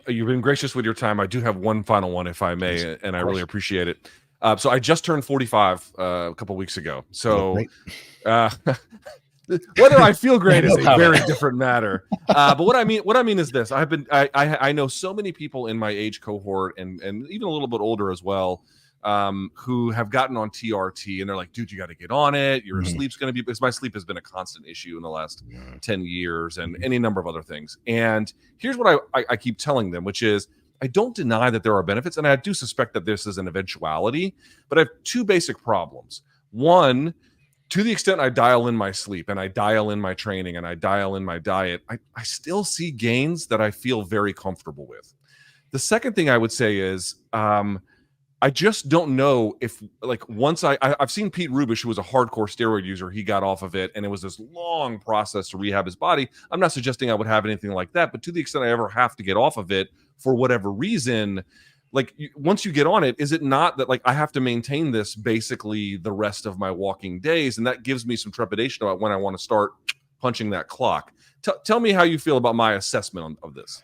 You've been gracious with your time. I do have one final one, if I Please, may, and of I really course. appreciate it. So I just turned 45 a couple weeks ago. You look So great. uh, whether I feel great is No a comment. very different matter. But what I mean is this: I know so many people in my age cohort and even a little bit older as well, who have gotten on TRT, and they're like, "Dude, you got to get on it. Your Mhm. sleep's going to be," because my sleep has been a constant issue in the last Mhm. 10 years, and any number of other things. And here's what I keep telling them, which is, I don't deny that there are benefits, and I do suspect that this is an eventuality, but I have two basic problems. One, to the extent I dial in my sleep and I dial in my training and I dial in my diet, I still see gains that I feel very comfortable with. The second thing I would say is, I just don't know if, like, once I've seen Pete Rubish, who was a hardcore steroid user, he got off of it, and it was this long process to rehab his body. I'm not suggesting I would have anything like that, but to the extent I ever have to get off of it for whatever reason, like, once you get on it, is it not that, like, I have to maintain this basically the rest of my walking days, and that gives me some trepidation about when I want to start punching that clock. Tell me how you feel about my assessment of this.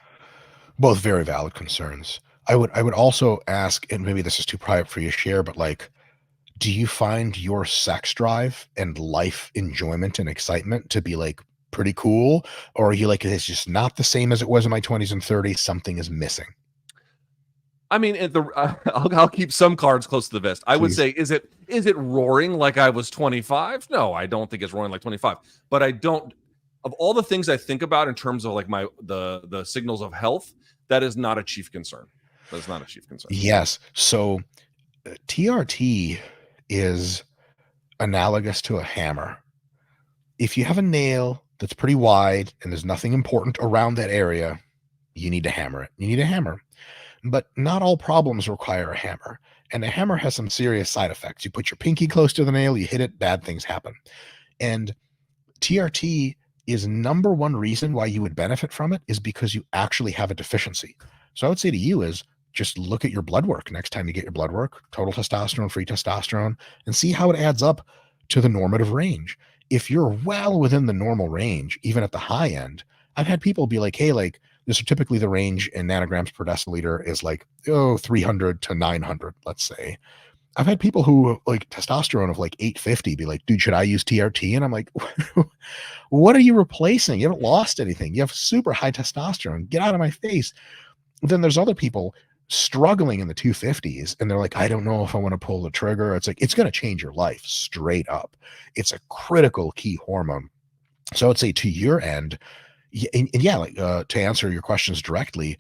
Both very valid concerns. I would also ask, and maybe this is too private for you to share, but like, do you find your sex drive and life enjoyment and excitement to be like pretty cool? Or are you like, it's just not the same as it was in my 20s and 30s? Something is missing. I mean, I'll keep some cards close to the vest. I would Please. say, is it roaring like I was 25? No, I don't think it's roaring like 25. But I don't, of all the things I think about in terms of like the signals of health, that is not a chief concern. That is not a chief concern. Yes. So TRT is analogous to a hammer. If you have a nail that's pretty wide and there's nothing important around that area, you need to hammer it. You need a hammer. But not all problems require a hammer. And a hammer has some serious side effects. You put your pinky close to the nail, you hit it, bad things happen. And TRT is number one reason why you would benefit from it is because you actually have a deficiency. So I would say to you is just look at your blood work next time you get your blood work, total testosterone, free testosterone, and see how it adds up to the normative range. If you're well within the normal range, even at the high end, I've had people be like, hey, like, this are typically the range in nanograms per deciliter is like, 300 to 900, let's say. I've had people who like testosterone of like 850 be like, dude, should I use TRT? And I'm like, what are you replacing? You haven't lost anything. You have super high testosterone. Get out of my face. Then there's other people struggling in the 250s and they're like, I don't know if I want to pull the trigger. It's like, it's going to change your life straight up. It's a critical key hormone. So I would say to your end, and yeah, like to answer your questions directly,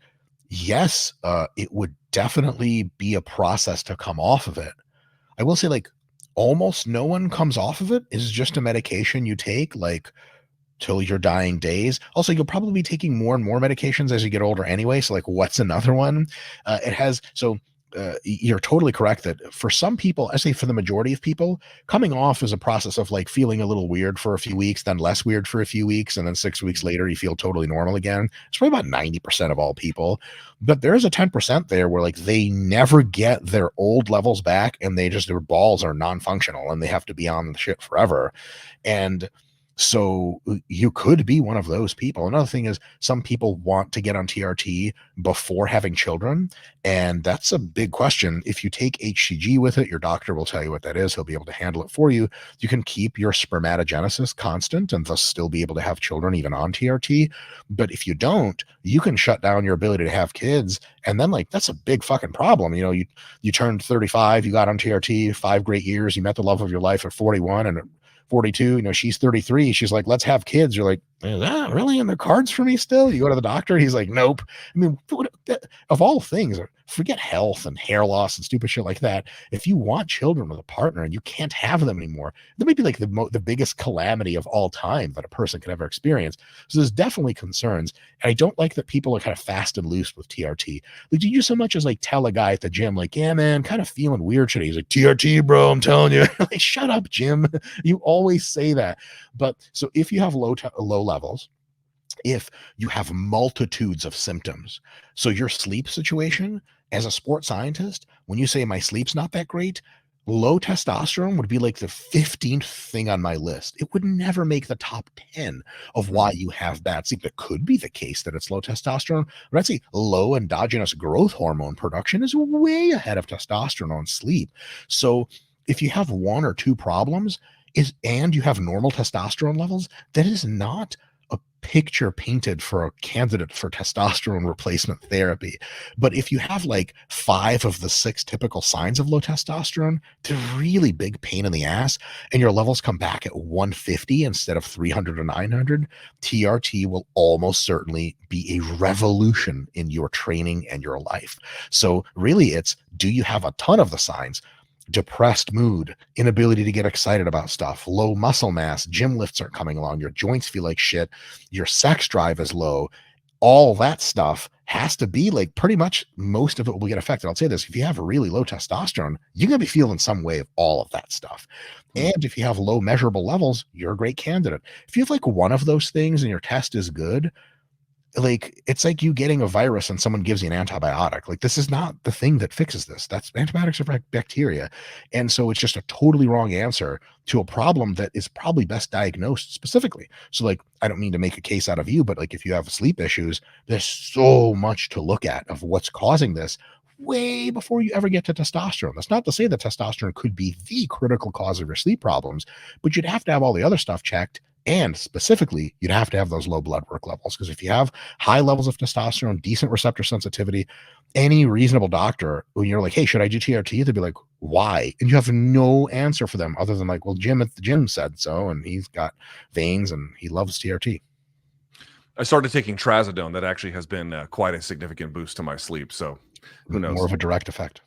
yes, it would definitely be a process to come off of it. I will say, like, almost no one comes off of it. It's just a medication you take, like, till your dying days. Also, you'll probably be taking more and more medications as you get older anyway. So, like, what's another one? It has so. You're totally correct that for some people, I say for the majority of people, coming off is a process of like feeling a little weird for a few weeks, then less weird for a few weeks, and then 6 weeks later, you feel totally normal again. It's probably about 90% of all people. But there's a 10% there where like they never get their old levels back and they just, their balls are non functional and they have to be on the shit forever. And so you could be one of those people. Another thing is some people want to get on TRT before having children. And that's a big question. If you take HCG with it, your doctor will tell you what that is. He'll be able to handle it for you. You can keep your spermatogenesis constant and thus still be able to have children even on TRT. But if you don't, you can shut down your ability to have kids. And then like, that's a big fucking problem. You know, you turned 35, you got on TRT, 5 great years, you met the love of your life at 41 and 42, you know, she's 33. She's like, let's have kids. You're like, is that really in the cards for me still? You go to the doctor. He's like, nope. I mean, of all things, forget health and hair loss and stupid shit like that. If you want children with a partner and you can't have them anymore, that might be like the biggest calamity of all time that a person could ever experience. So there's definitely concerns. And I don't like that people are kind of fast and loose with TRT. Like, do you so much as like tell a guy at the gym, like, yeah, man, kind of feeling weird today. He's like, TRT, bro, I'm telling you. Like, shut up, Jim. You always say that. But so if you have low levels, if you have multitudes of symptoms, so your sleep situation as a sports scientist, when you say my sleep's not that great, Low testosterone would be like the 15th thing on my list. It would never make the top 10 of why you have bad sleep. It could be the case that it's low testosterone, but I'd say low endogenous growth hormone production is way ahead of testosterone on sleep. So if you have one or two problems and you have normal testosterone levels, that is not a picture painted for a candidate for testosterone replacement therapy. But if you have like 5 of the 6 typical signs of low testosterone, it's a really big pain in the ass, and your levels come back at 150 instead of 300 or 900, TRT will almost certainly be a revolution in your training and your life. So really it's, do you have a ton of the signs? Depressed mood, inability to get excited about stuff, low muscle mass, gym lifts aren't coming along, your joints feel like shit, your sex drive is low. All that stuff has to be like, pretty much most of it will get affected. I'll say this: if you have really low testosterone, you're going to be feeling some way of all of that stuff. And if you have low measurable levels, you're a great candidate. If you have like one of those things and your test is good, like it's like you getting a virus and someone gives you an antibiotic. Like, this is not the thing that fixes this. That's, antibiotics are bacteria. And so it's just a totally wrong answer to a problem that is probably best diagnosed specifically. So like, I don't mean to make a case out of you, but like if you have sleep issues, there's so much to look at of what's causing this way before you ever get to testosterone. That's not to say that testosterone could be the critical cause of your sleep problems, but you'd have to have all the other stuff checked. And specifically, you'd have to have those low blood work levels, because if you have high levels of testosterone, decent receptor sensitivity, any reasonable doctor, when you're like, hey, should I do TRT? They'd be like, why? And you have no answer for them other than like, well, Jim at the gym said so, and he's got veins and he loves TRT. I started taking trazodone. That actually has been quite a significant boost to my sleep. So who knows? More of a direct effect.